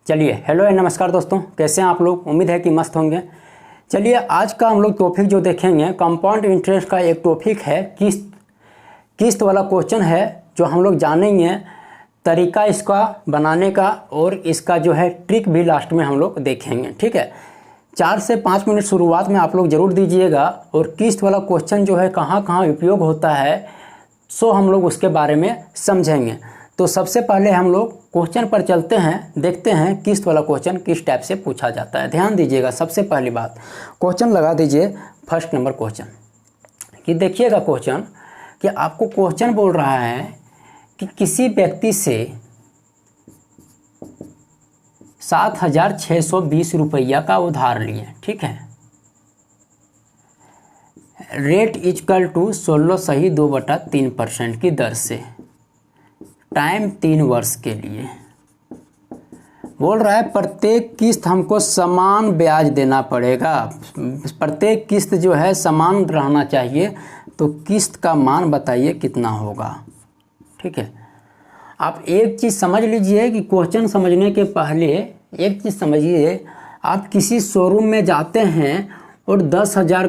चलिए hello and नमस्कार दोस्तों, कैसे हैं आप लोग। उम्मीद है कि मस्त होंगे। चलिए आज का हम लोग टॉपिक जो देखेंगे कंपाउंड इंटरेस्ट का एक टॉपिक है, किस्त वाला क्वेश्चन है जो हम लोग जानेंगे तरीका इसका बनाने का, और इसका जो है ट्रिक भी लास्ट में हम लोग देखेंगे। ठीक है, 4 से 5 मिनट शुरुआत में आप लोग ज़रूर दीजिएगा, और किस्त वाला क्वेश्चन जो है कहाँ कहाँ उपयोग होता है सो हम लोग उसके बारे में समझेंगे। तो सबसे पहले हम लोग क्वेश्चन पर चलते हैं, देखते हैं किस्त वाला क्वेश्चन किस टाइप से पूछा जाता है। ध्यान दीजिएगा, सबसे पहली बात क्वेश्चन लगा दीजिए फर्स्ट नंबर क्वेश्चन कि देखिएगा क्वेश्चन कि आपको क्वेश्चन बोल रहा है कि किसी व्यक्ति से 7,620 रुपया का उधार लिए। ठीक है, रेट इक्वल टू 16.2/3% की दर से, टाइम 3 वर्ष के लिए। बोल रहा है प्रत्येक किस्त हमको समान ब्याज देना पड़ेगा, प्रत्येक किस्त जो है समान रहना चाहिए। तो किस्त का मान बताइए कितना होगा। ठीक है, आप एक चीज़ समझ लीजिए कि क्वेश्चन समझने के पहले एक चीज़ समझिए। आप किसी शोरूम में जाते हैं और 10,000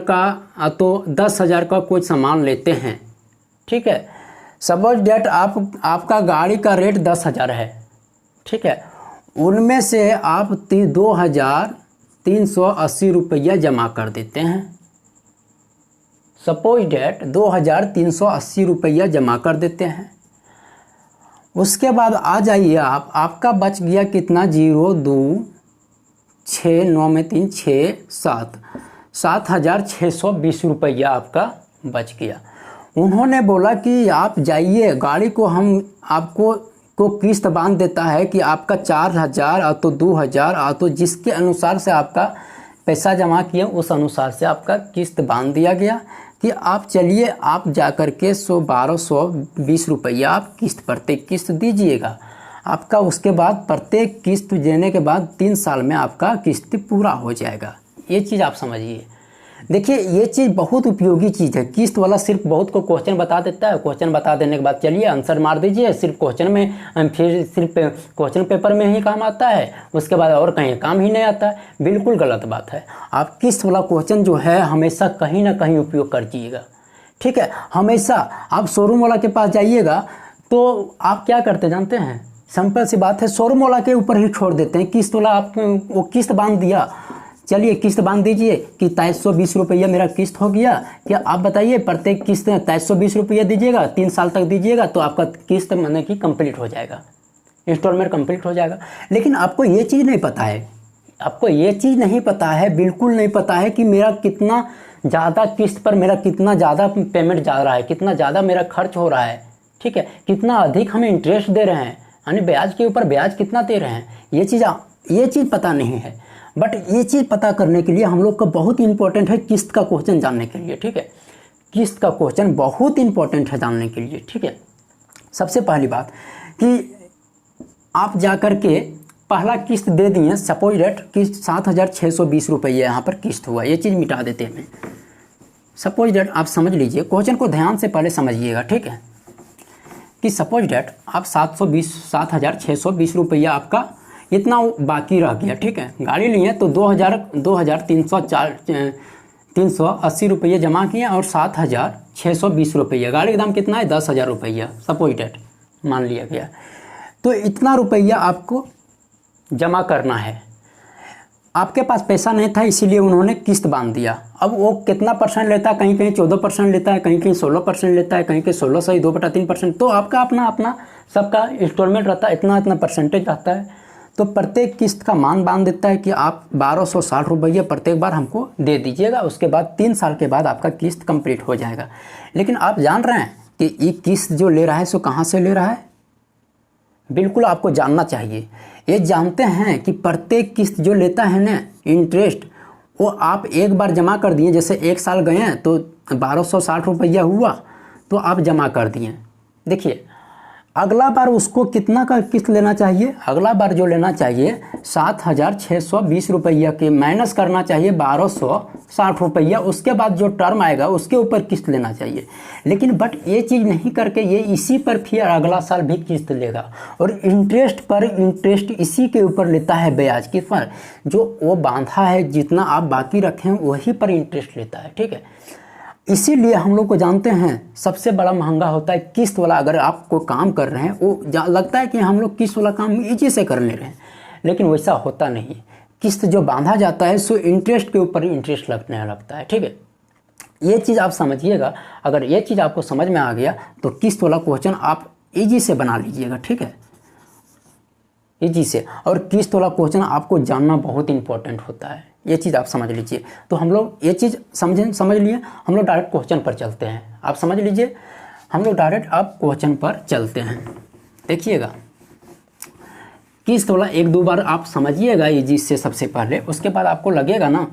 का कोई सामान लेते हैं। ठीक है, सपोज डेट आपका गाड़ी का रेट 10,000 है। ठीक है, उनमें से आप 2,380 रुपया जमा कर देते हैं। सपोज डेट 2,380 रुपया जमा कर देते हैं। उसके बाद आ जाइए आपका बच गया कितना, 0 2 6 9 में 3 6 7 7,620 रुपया आपका बच गया। उन्होंने बोला कि आप जाइए, गाड़ी को हम आपको किस्त बांध देता है कि आपका 4,000 आ तो 2,000 आ तो जिसके अनुसार से आपका पैसा जमा किए उस अनुसार से आपका किस्त बांध दिया गया कि आप चलिए आप जा कर के 1,220 रुपया आप प्रत्येक किस्त दीजिएगा। आपका उसके बाद प्रत्येक किस्त देने के बाद 3 साल में आपका किस्त पूरा हो जाएगा। ये चीज़ आप समझिए। देखिए ये चीज़ बहुत उपयोगी चीज़ है। किस्त वाला सिर्फ बहुत को क्वेश्चन बता देता है, क्वेश्चन बता देने के बाद चलिए आंसर मार दीजिए, सिर्फ क्वेश्चन में, फिर सिर्फ क्वेश्चन पेपर में ही काम आता है, उसके बाद और कहीं काम ही नहीं आता है। बिल्कुल गलत बात है। आप किस्त वाला क्वेश्चन जो है हमेशा कहीं ना कहीं उपयोग करिएगा। ठीक है, हमेशा आप शोरूम वाला के पास जाइएगा तो आप क्या करते जानते हैं, सिंपल सी बात है, शोरूम वाला के ऊपर ही छोड़ देते हैं। किस्त वाला आप वो किस्त बांध दिया, चलिए किस्त बांध दीजिए कि 2,320 रुपया मेरा किस्त हो गया। क्या आप बताइए प्रत्येक किस्त 2,320 रुपया दीजिएगा, 3 साल तक दीजिएगा तो आपका किस्त माने कि कंप्लीट हो जाएगा, इंस्टॉलमेंट कंप्लीट हो जाएगा। लेकिन आपको ये चीज़ नहीं पता है, आपको ये चीज़ नहीं पता है, बिल्कुल नहीं पता है कि मेरा कितना ज़्यादा किस्त पर मेरा कितना ज़्यादा पेमेंट जा रहा है, कितना ज़्यादा मेरा खर्च हो रहा है। ठीक है, कितना अधिक हमें इंटरेस्ट दे रहे हैं, यानी ब्याज के ऊपर ब्याज कितना दे रहे हैं, ये चीज़ पता नहीं है। बट ये चीज़ पता करने के लिए हम लोग का बहुत इंपॉर्टेंट है किस्त का क्वेश्चन जानने के लिए। ठीक है, किस्त का क्वेश्चन बहुत इंपॉर्टेंट है जानने के लिए। ठीक है, सबसे पहली बात कि आप जा कर के पहला किस्त दे दिए, सपोज डेट कि 7,620 रुपये यहाँ पर किस्त हुआ, ये चीज़ मिटा देते हैं। सपोज डेट आप समझ लीजिए, क्वेश्चन को ध्यान से पहले समझिएगा। ठीक है, कि सपोज डेट आप 7,620 रुपया आपका इतना बाकी रह गया। ठीक है, गाड़ी लिए तो 2,380 रुपये जमा किए और 7,620 रुपया, गाड़ी का दाम कितना है, 10,000 रुपया सपोज डेट मान लिया गया। तो इतना रुपया आपको जमा करना है। आपके पास पैसा नहीं था इसीलिए उन्होंने किस्त बांध दिया। अब वो कितना परसेंट लेता है, कहीं कहीं 14% लेता है, कहीं कहीं 16% लेता है, कहीं कहीं 16.2/3%। तो आपका अपना सबका इंस्टॉलमेंट रहता है, इतना परसेंटेज रहता है। तो प्रत्येक किस्त का मान बांध देता है कि आप 1,260 रुपये प्रत्येक बार हमको दे दीजिएगा। उसके बाद 3 साल के बाद आपका किस्त कंप्लीट हो जाएगा। लेकिन आप जान रहे हैं कि ये किस्त जो ले रहा है सो कहाँ से ले रहा है, बिल्कुल आपको जानना चाहिए। ये जानते हैं कि प्रत्येक किस्त जो लेता है ना इंटरेस्ट, वो आप एक बार जमा कर दिए, जैसे 1 साल गए हैं तो 1,260 रुपया हुआ तो आप जमा कर दिए। देखिए अगला बार उसको कितना का किस्त लेना चाहिए, अगला बार जो लेना चाहिए 7,620 रुपया के माइनस करना चाहिए 1,260 रुपया, उसके बाद जो टर्म आएगा उसके ऊपर किस्त लेना चाहिए। लेकिन बट ये चीज़ नहीं करके ये इसी पर फिर अगला साल भी किस्त लेगा और इंटरेस्ट पर इंटरेस्ट इसी के ऊपर लेता है, ब्याज किस पर, जो वो बांधा है जितना आप बाकी रखें वही पर इंटरेस्ट लेता है। ठीक है, इसीलिए हम लोग को जानते हैं सबसे बड़ा महंगा होता है किस्त वाला। अगर आप कोई काम कर रहे हैं वो लगता है कि हम लोग किस्त वाला काम इजी से कर ले रहे हैं, लेकिन वैसा होता नहीं। किस्त जो बांधा जाता है सो इंटरेस्ट के ऊपर इंटरेस्ट लगने लगता है। ठीक है, ये चीज़ आप समझिएगा। अगर ये चीज़ आपको समझ में आ गया तो किस्त वाला क्वेश्चन आप इजी से बना लीजिएगा। ठीक है, इजी से। और किस्त वाला क्वेश्चन आपको जानना बहुत इंपॉर्टेंट होता है, ये चीज़ आप समझ लीजिए। तो हम लोग ये चीज़ समझ लिए, हम लोग डायरेक्ट क्वेश्चन पर चलते हैं। आप समझ लीजिए, हम लोग डायरेक्ट अब क्वेश्चन पर चलते हैं। देखिएगा, किस्त वाला एक दो बार आप समझिएगा इजी से सबसे पहले, उसके बाद आपको लगेगा ना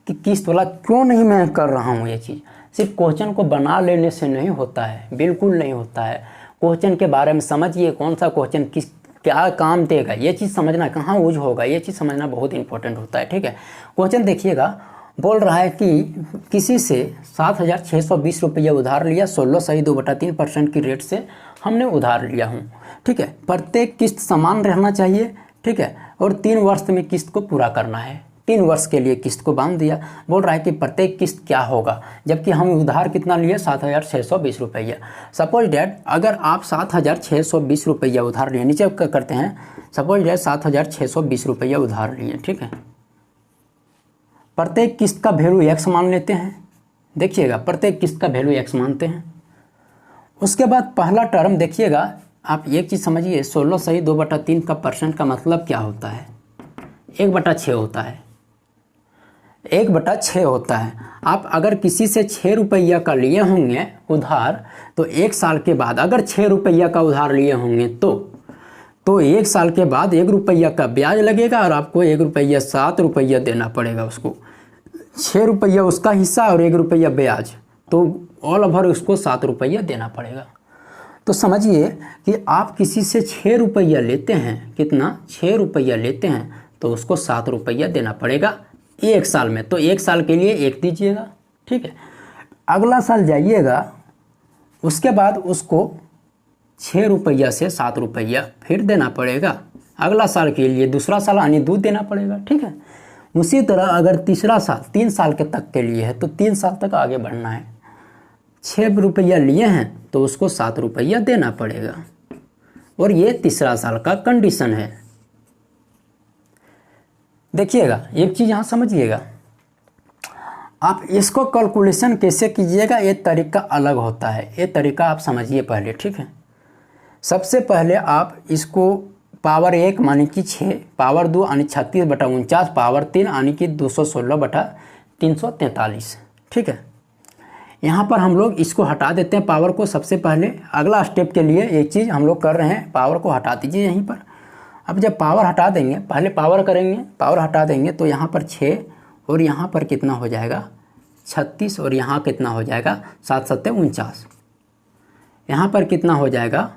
कि किस्त वाला क्यों नहीं मैं कर रहा हूँ। ये चीज़ सिर्फ क्वेश्चन को बना लेने से नहीं होता है, बिल्कुल नहीं होता है। क्वेश्चन के बारे में समझिए, कौन सा क्वेश्चन किस क्या काम देगा, ये चीज़ समझना, कहाँ यूज होगा, ये चीज़ समझना बहुत इंपॉर्टेंट होता है। ठीक है, क्वेश्चन देखिएगा, बोल रहा है कि किसी से 7,620 रुपया उधार लिया, 16.2/3% की रेट से हमने उधार लिया हूँ। ठीक है, प्रत्येक किस्त समान रहना चाहिए। ठीक है, और 3 वर्ष में किस्त को पूरा करना है। 3 वर्ष के लिए किस्त को बांध दिया। बोल रहा है कि प्रत्येक किस्त क्या होगा, जबकि हम उधार कितना लिए 7,620 रुपया। सपोज डैट अगर आप 7,620 रुपया उधार लिए, नीचे करते हैं, सपोज डैट 7,620 रुपया उधार लिए। ठीक है, प्रत्येक किस्त का वैल्यू x मान लेते हैं। देखिएगा, प्रत्येक किस्त का वैल्यू x मानते हैं। उसके बाद पहला टर्म देखिएगा, आप एक चीज़ समझिए, 16/2/3 का परसेंट का मतलब क्या होता है, 1/6 होता है। 1/6 होता है। आप अगर किसी से 6 रुपया का लिए होंगे उधार, तो 1 साल के बाद अगर 6 रुपया का उधार लिए होंगे तो 1 साल के बाद 1 रुपया का ब्याज लगेगा और आपको 1 रुपया 7 रुपया देना पड़ेगा उसको। 6 रुपया उसका हिस्सा और 1 रुपया ब्याज, तो ऑल ओवर उसको 7 रुपया देना पड़ेगा। तो समझिए कि आप किसी से 6 रुपया लेते हैं, कितना, 6 रुपया लेते हैं, तो उसको 7 रुपया देना पड़ेगा 1 साल में। तो 1 साल के लिए 1 दीजिएगा। ठीक है, अगला साल जाइएगा, उसके बाद उसको 6 रुपया से 7 रुपया फिर देना पड़ेगा। अगला साल के लिए दूसरा साल यानी 2 देना पड़ेगा। ठीक है, उसी तरह अगर तीसरा साल 3 साल के तक के लिए है तो 3 साल तक आगे बढ़ना है। 6 रुपया लिए हैं तो उसको 7 रुपया देना पड़ेगा। और ये तीसरा साल का कंडीशन है। देखिएगा, एक चीज़ यहाँ समझिएगा, आप इसको कैलकुलेशन कैसे कीजिएगा, ये तरीका अलग होता है। ये तरीका आप समझिए पहले। ठीक है, सबसे पहले आप इसको पावर 1 मानी कि 6, पावर 2 यानी 36/49, पावर 3 यानी कि 216/343। ठीक है, यहाँ पर हम लोग इसको हटा देते हैं पावर को। सबसे पहले अगला स्टेप के लिए एक चीज़ हम लोग कर रहे हैं, पावर को हटा दीजिए यहीं पर। अब जब पावर हटा देंगे, पहले पावर करेंगे, पावर हटा देंगे तो यहाँ पर 6 और यहाँ पर कितना हो जाएगा 36 और यहाँ कितना हो जाएगा 7 7 49। यहाँ पर कितना हो जाएगा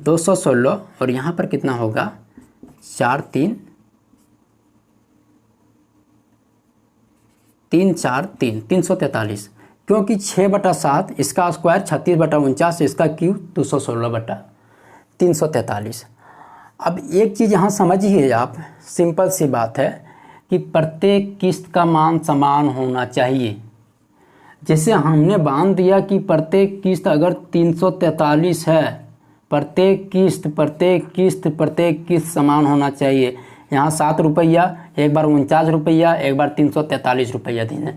216 और यहाँ पर कितना होगा 4 3 3 4 3 343, क्योंकि 6/7 इसका स्क्वायर 36/49, इसका क्यूब 216/343। अब एक चीज़ यहाँ समझिए आप, सिंपल सी बात है कि प्रत्येक किस्त का मान समान होना चाहिए। जैसे हमने बांध दिया कि प्रत्येक किस्त अगर 343 है, प्रत्येक किस्त समान होना चाहिए। यहाँ 7 रुपया, एक बार 49 रुपया, एक बार 343 रुपया देने,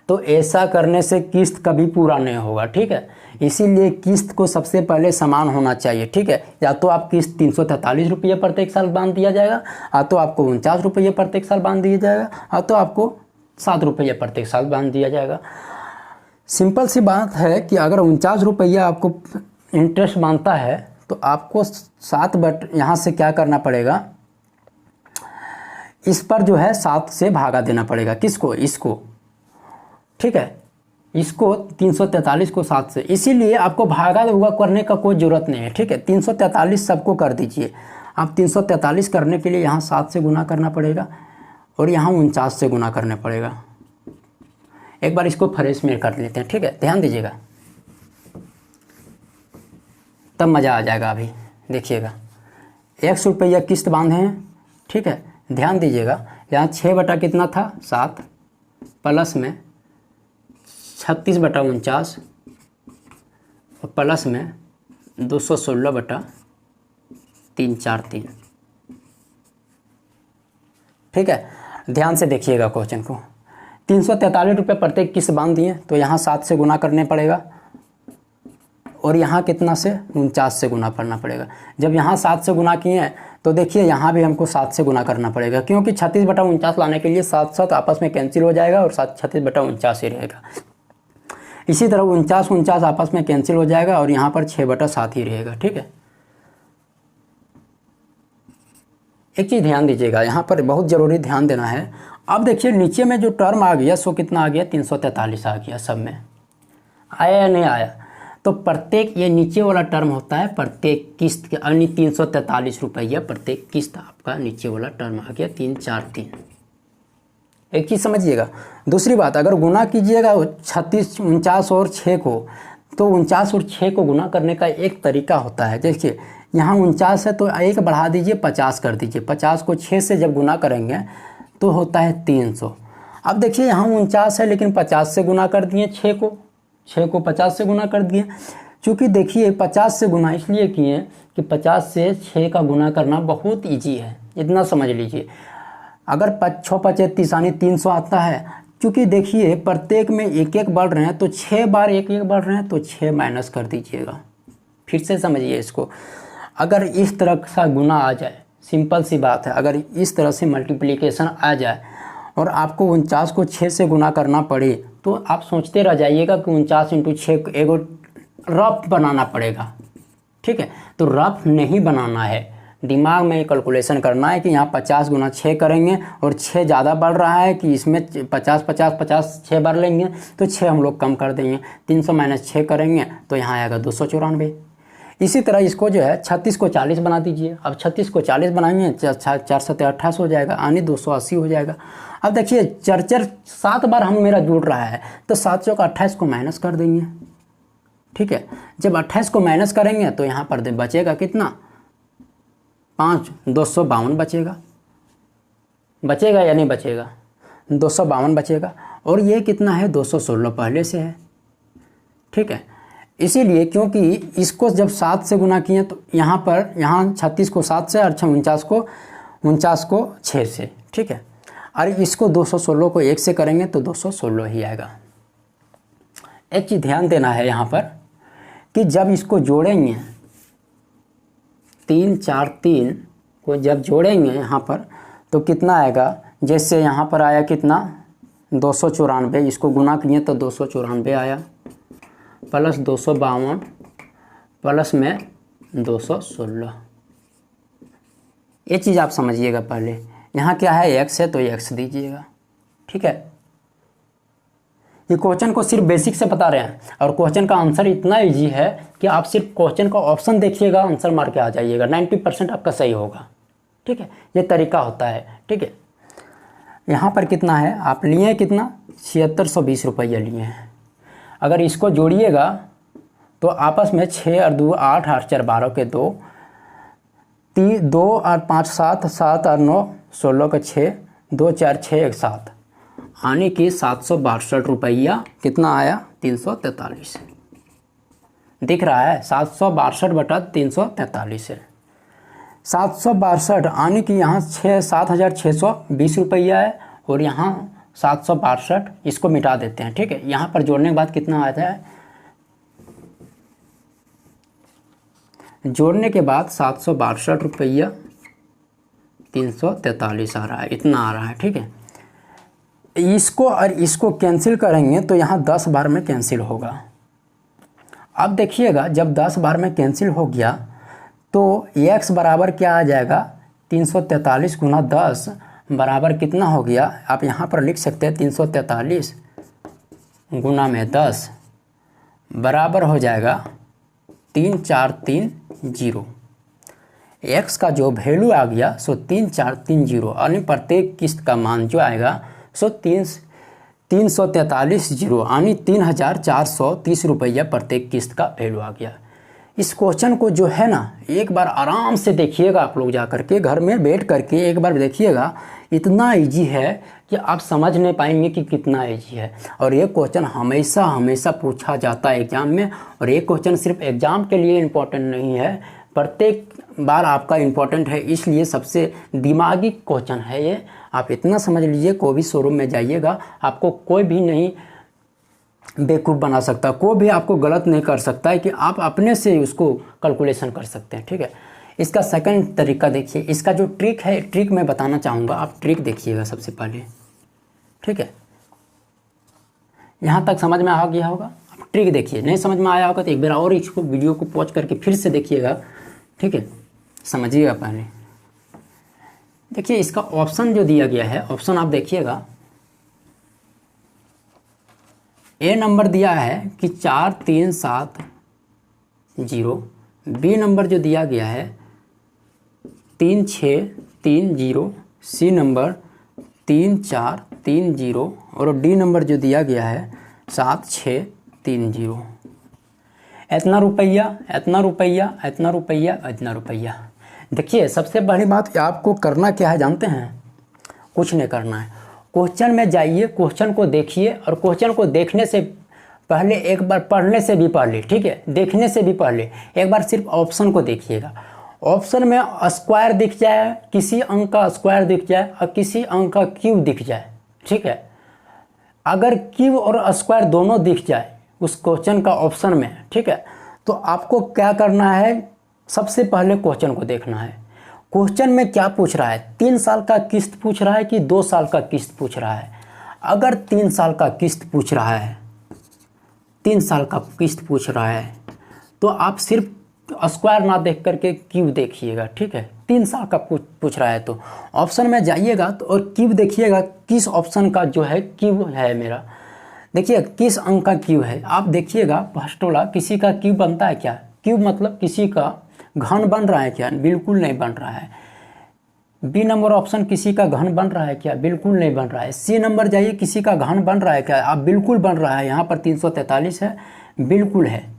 तो ऐसा करने से किस्त कभी पूरा नहीं होगा। ठीक है, इसीलिए किस्त को सबसे पहले समान होना चाहिए। ठीक है, या तो आप किस्त 343 रुपये प्रत्येक साल बांध दिया जाएगा, या तो आपको 49 रुपये प्रत्येक साल बांध दिया जाएगा, या तो आपको 7 रुपये प्रत्येक साल बांध दिया जाएगा। सिंपल सी बात है कि अगर 49 रुपया आपको इंटरेस्ट बांधता है तो आपको 7 यहाँ से क्या करना पड़ेगा, इस पर जो है 7 से भागा देना पड़ेगा। किसको, इसको। ठीक है, इसको 343 को 7 से, इसीलिए आपको भागा हुआ करने का कोई ज़रूरत नहीं है, ठीक है। 343 सबको कर दीजिए। अब 343 करने के लिए यहाँ 7 से गुना करना पड़ेगा और यहाँ 49 से गुना करना पड़ेगा। एक बार इसको फ्रेश में कर लेते हैं, ठीक है, ध्यान दीजिएगा, तब मज़ा आ जाएगा। अभी देखिएगा 100 रुपया किस्त बांधे हैं, ठीक है, ध्यान दीजिएगा। यहाँ 6 बटा कितना था 7 प्लस में 36 बटा 49 और प्लस में 216 बटा 343, ठीक है। ध्यान से देखिएगा क्वेश्चन को। 343 रुपये प्रत्येक किस्त बांध दिए, तो यहाँ 7 से गुना करने पड़ेगा और यहाँ कितना से 49 से गुना करना पड़ेगा। जब यहाँ 7 से गुना किए हैं तो देखिए यहाँ भी हमको 7 से गुना करना पड़ेगा, क्योंकि 36 बटा 49 लाने के लिए 7 आपस में कैंसिल हो जाएगा और 36 बटा 49 ही रहेगा। इसी तरह 49 आपस में कैंसिल हो जाएगा और यहाँ पर 6 बटा 7 ही रहेगा, ठीक है। एक चीज़ ध्यान दीजिएगा, यहाँ पर बहुत ज़रूरी ध्यान देना है। अब देखिए नीचे में जो टर्म आ गया सो कितना आ गया 343 आ गया, सब में आया या नहीं आया। तो प्रत्येक ये नीचे वाला टर्म होता है प्रत्येक किस्त के, यानी 343 रुपया प्रत्येक किस्त आपका नीचे वाला टर्म आ गया 343। एक चीज़ समझिएगा। दूसरी बात, अगर गुना कीजिएगा 36, 49 और 6 को, तो 49 और 6 को गुना करने का एक तरीका होता है। देखिए यहाँ 49 है तो एक बढ़ा दीजिए 50 कर दीजिए, 50 को 6 से जब गुना करेंगे तो होता है 300। अब देखिए यहाँ 49 है लेकिन 50 से गुना कर दिए 6 को 50 से गुना कर दिए। चूँकि देखिए 50 से गुना इसलिए किए कि 50 से 6 का गुना करना बहुत ईजी है, इतना समझ लीजिए। अगर 6 पचे 30 यानी 300 आता है, क्योंकि देखिए प्रत्येक में एक एक बढ़ रहे हैं तो 6 बार एक एक बढ़ रहे हैं तो 6 माइनस कर दीजिएगा। फिर से समझिए इसको, अगर इस तरह का गुना आ जाए, सिंपल सी बात है, अगर इस तरह से मल्टीप्लिकेशन आ जाए और आपको 49 को 6 से गुना करना पड़े तो आप सोचते रह जाइएगा कि 49 × 6 एगो रफ बनाना पड़ेगा, ठीक है। तो रफ नहीं बनाना है, दिमाग में कैलकुलेशन करना है कि यहाँ 50 गुना 6 करेंगे और 6 ज़्यादा बढ़ रहा है कि इसमें 50 6 बार लेंगे तो 6 हम लोग कम कर देंगे, 300 माइनस 6 करेंगे तो यहाँ आएगा 294। इसी तरह इसको जो है 36 को 40 बना दीजिए। अब 36 को 40 बनाएंगे 4 7 28 हो जाएगा, यानी 280 हो जाएगा। अब देखिए 7 बार हम मेरा जुड़ रहा है तो 7 चौक 28 को माइनस कर देंगे, ठीक है। जब 28 को माइनस करेंगे तो यहाँ पर बचेगा कितना 5 252 बचेगा या नहीं बचेगा, 252 बचेगा। और ये कितना है 216 पहले से है, ठीक है। इसीलिए क्योंकि इसको जब 7 से गुना किए तो यहाँ 36 को 7 से और 49 को 6 से, ठीक है। और इसको 216 को 1 से करेंगे तो 216 ही आएगा। एक चीज़ ध्यान देना है यहाँ पर कि जब इसको जोड़ेंगे 3 4 3 को जब जोड़ेंगे यहाँ पर तो कितना आएगा, जैसे यहाँ पर आया कितना 294, इसको गुना किए तो 294 आया, प्लस 252 प्लस में 216। ये चीज़ आप समझिएगा। पहले यहाँ क्या है x है तो x दीजिएगा, ठीक है। ये क्वेश्चन को सिर्फ बेसिक से बता रहे हैं और क्वेश्चन का आंसर इतना इजी है कि आप सिर्फ क्वेश्चन का ऑप्शन देखिएगा, आंसर मार के आ जाइएगा, 90% आपका सही होगा, ठीक है। ये तरीका होता है, ठीक है। यहाँ पर कितना है आप लिए हैं, कितना 7620 रुपया लिए हैं। अगर इसको जोड़िएगा तो आपस में 6 और 2 8 8 4 12 के 2 2 और 5 7 7 और 9 16 का 6 2 4 6 1 7, यानी कि 762 रुपया कितना आया 343 दिख रहा है। 762 बटा 343 है 762, यानी कि यहाँ 7620 रुपया है और यहाँ 762, इसको मिटा देते हैं, ठीक है। यहाँ पर जोड़ने के बाद कितना आता है, जोड़ने के बाद 762 रुपया 343 आ रहा है, इतना आ रहा है, ठीक है। इसको और इसको कैंसिल करेंगे तो यहाँ 10 बार में कैंसिल होगा। अब देखिएगा जब 10 बार में कैंसिल हो गया तो x बराबर क्या आ जाएगा 343 गुना 10 बराबर कितना हो गया, आप यहाँ पर लिख सकते हैं 343 गुना में 10 बराबर हो जाएगा 3430। एक्स का जो वैल्यू आ गया सो 3430, यानी प्रत्येक किस्त का मान जो आएगा सो 343 जीरो, यानी 3430 रुपया प्रत्येक किस्त का वैल्यू आ गया। इस क्वेश्चन को जो है ना एक बार आराम से देखिएगा, आप लोग जा करके घर में बैठ करके एक बार देखिएगा, इतना इजी है कि आप समझ नहीं पाएंगे कि कितना इजी है। और ये क्वेश्चन हमेशा हमेशा पूछा जाता है एग्ज़ाम में, और ये क्वेश्चन सिर्फ एग्ज़ाम के लिए इम्पोर्टेंट नहीं है, प्रत्येक बार आपका इम्पोर्टेंट है, इसलिए सबसे दिमागी क्वेश्चन है ये। आप इतना समझ लीजिए, कोई भी शोरूम में जाइएगा आपको कोई भी नहीं बेवकूफ़ बना सकता, कोई भी आपको गलत नहीं कर सकता है कि आप अपने से उसको कैलकुलेशन कर सकते हैं। ठीक है, इसका सेकंड तरीका देखिए, इसका जो ट्रिक है, ट्रिक मैं बताना चाहूँगा, आप ट्रिक देखिएगा सबसे पहले। ठीक है, यहाँ तक समझ में आ गया होगा। आप ट्रिक देखिए, नहीं समझ में आया होगा तो एक बार और इसको वीडियो को पॉज करके फिर से देखिएगा। ठीक है, समझिएगा पहले। देखिए इसका ऑप्शन जो दिया गया है, ऑप्शन आप देखिएगा, ए नंबर दिया है कि 4370, बी नंबर जो दिया गया है 3630, सी नंबर 3430 और डी नंबर जो दिया गया है 7630। इतना रुपया, इतना रुपया, इतना रुपया, इतना रुपया। देखिए सबसे बड़ी बात आपको करना क्या है जानते हैं? कुछ नहीं करना है, क्वेश्चन में जाइए, क्वेश्चन को देखिए, और क्वेश्चन को देखने से पहले एक बार पढ़ने से भी पहले, ठीक है, देखने से भी पहले एक बार सिर्फ ऑप्शन को देखिएगा। ऑप्शन में स्क्वायर दिख जाए, किसी अंक का स्क्वायर दिख जाए और किसी अंक का क्यूब दिख जाए, ठीक है, अगर क्यूब और स्क्वायर दोनों दिख जाए उस क्वेश्चन का ऑप्शन में, ठीक है, तो आपको क्या करना है? सबसे पहले क्वेश्चन को देखना है। क्वेश्चन में क्या पूछ रहा है? 3 साल का किस्त पूछ रहा है कि 2 साल का किस्त पूछ रहा है? अगर 3 साल का किस्त पूछ रहा है, 3 साल का किस्त पूछ रहा है, तो आप सिर्फ स्क्वायर ना देख करके क्यूब देखिएगा। ठीक है, 3 साल का पूछ रहा है तो ऑप्शन में जाइएगा तो और क्यूब देखिएगा, किस ऑप्शन का जो है क्यूब है मेरा। देखिए किस अंक का क्यूब है, आप देखिएगा। फर्स्ट वाला, किसी का क्यूब बनता है क्या? क्यूब मतलब किसी का घन बन रहा है क्या? बिल्कुल नहीं बन रहा है। बी नंबर ऑप्शन, किसी का घन बन रहा है क्या? बिल्कुल नहीं बन रहा है। सी नंबर जाइए, किसी का घन बन रहा है क्या? आप बिल्कुल बन रहा है। यहाँ पर 343 है, बिल्कुल है।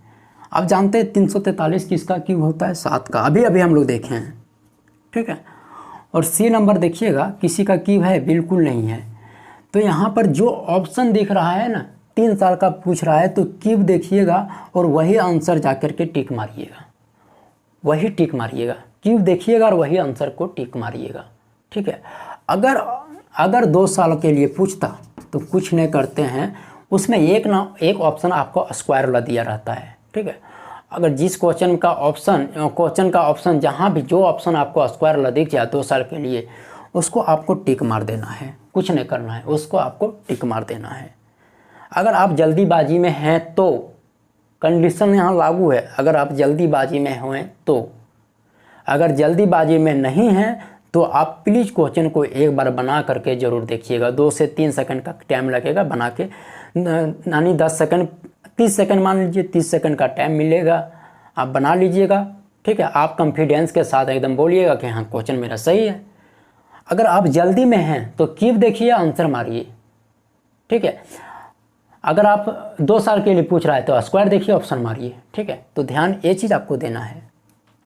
आप जानते हैं 343 किसका क्यूब होता है? 7 का, अभी अभी हम लोग देखे हैं। ठीक है, और सी नंबर देखिएगा, किसी का क्यूब है? बिल्कुल नहीं है। तो यहाँ पर जो ऑप्शन दिख रहा है ना, 3 साल का पूछ रहा है, तो क्यूब देखिएगा और वही आंसर जा कर के टिक मारिएगा, वही टिक मारिएगा। क्यूब देखिएगा और वही आंसर को टिक मारिएगा। ठीक है, अगर 2 साल के लिए पूछता तो कुछ नहीं करते हैं, उसमें एक ऑप्शन आपको स्क्वायर वाला दिया रहता है। ठीक है, अगर जिस क्वेश्चन का ऑप्शन जहाँ भी जो ऑप्शन आपको स्क्वायर वाला दिख जाए 2 साल के लिए, उसको आपको टिक मार देना है, कुछ नहीं करना है, उसको आपको टिक मार देना है। अगर आप जल्दीबाजी में हैं तो कंडीशन यहाँ लागू है, अगर आप जल्दीबाजी में हैं तो। अगर जल्दीबाजी में नहीं हैं तो आप प्लीज़ क्वेश्चन को एक बार बना करके ज़रूर देखिएगा। 2 से 3 सेकंड का टाइम लगेगा बना के, यानी 10 सेकंड 30 सेकंड मान लीजिए, 30 सेकंड का टाइम मिलेगा, आप बना लीजिएगा। ठीक है, आप कॉन्फिडेंस के साथ एकदम बोलिएगा कि हाँ क्वेश्चन मेरा सही है। अगर आप जल्दी में हैं तो क्यूब देखिए, आंसर मारिए। ठीक है, अगर आप 2 साल के लिए पूछ रहा है तो स्क्वायर देखिए, ऑप्शन मारिए। ठीक है, तो ध्यान ये चीज़ आपको देना है।